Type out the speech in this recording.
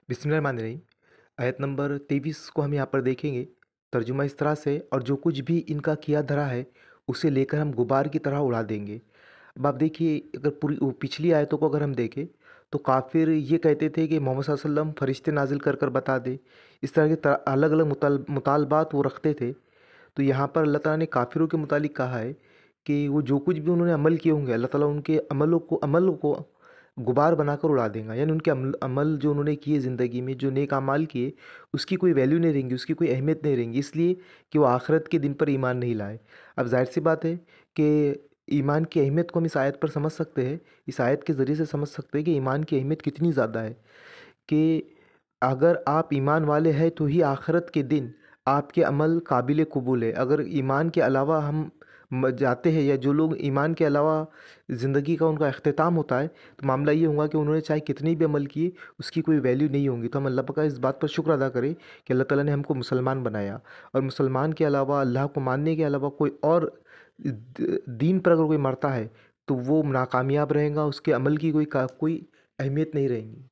बिस्मिल्लाहिर्रहमानिर्रहीम। आयत नंबर 23 को हम यहाँ पर देखेंगे। तर्जुमा इस तरह से, और जो कुछ भी इनका किया धरा है उसे लेकर हम गुबार की तरह उड़ा देंगे। अब आप देखिए, अगर पूरी वो पिछली आयतों को अगर हम देखें तो काफ़िर ये कहते थे कि मोहम्मद सल्लल्लाहु अलैहि वसल्लम फरिश्ते नाजिल कर कर बता दे। इस तरह के अलग अलग मुतालबात वो रखते थे। तो यहाँ पर अल्लाह ताला ने काफिरों के मुतालिक कहा है कि वो जो कुछ भी उन्होंने अमल किए होंगे, अल्लाह ताला उनके अमलों को गुबार बनाकर उड़ा देगा। यानी उनके अमल अमल जो उन्होंने किए ज़िंदगी में, जो नेक अमाल किए, उसकी कोई वैल्यू नहीं रहेंगी, उसकी कोई अहमियत नहीं रहेंगी, इसलिए कि वो आखिरत के दिन पर ईमान नहीं लाए। अब ज़ाहिर सी बात है कि ईमान की अहमियत को हम इस आयत पर समझ सकते हैं, इस आयत के ज़रिए से समझ सकते हैं कि ईमान की अहमियत कितनी ज़्यादा है। कि अगर आप ईमान वाले हैं तो ही आखिरत के दिन आपके अमल काबिल कबूल है। अगर ईमान के अलावा हम जाते हैं, या जो लोग ईमान के अलावा ज़िंदगी का उनका अख्तिताम होता है, तो मामला ये होगा कि उन्होंने चाहे कितनी भी अमल किए, उसकी कोई वैल्यू नहीं होगी। तो हम अल्लाह पाक का इस बात पर शुक्र अदा करें कि अल्लाह ताला ने हमको मुसलमान बनाया, और मुसलमान के अलावा, अल्लाह को मानने के अलावा कोई और दीन पर अगर कोई मरता है तो वो नाकामयाब रहेगा, उसके अमल की कोई अहमियत नहीं रहेगी।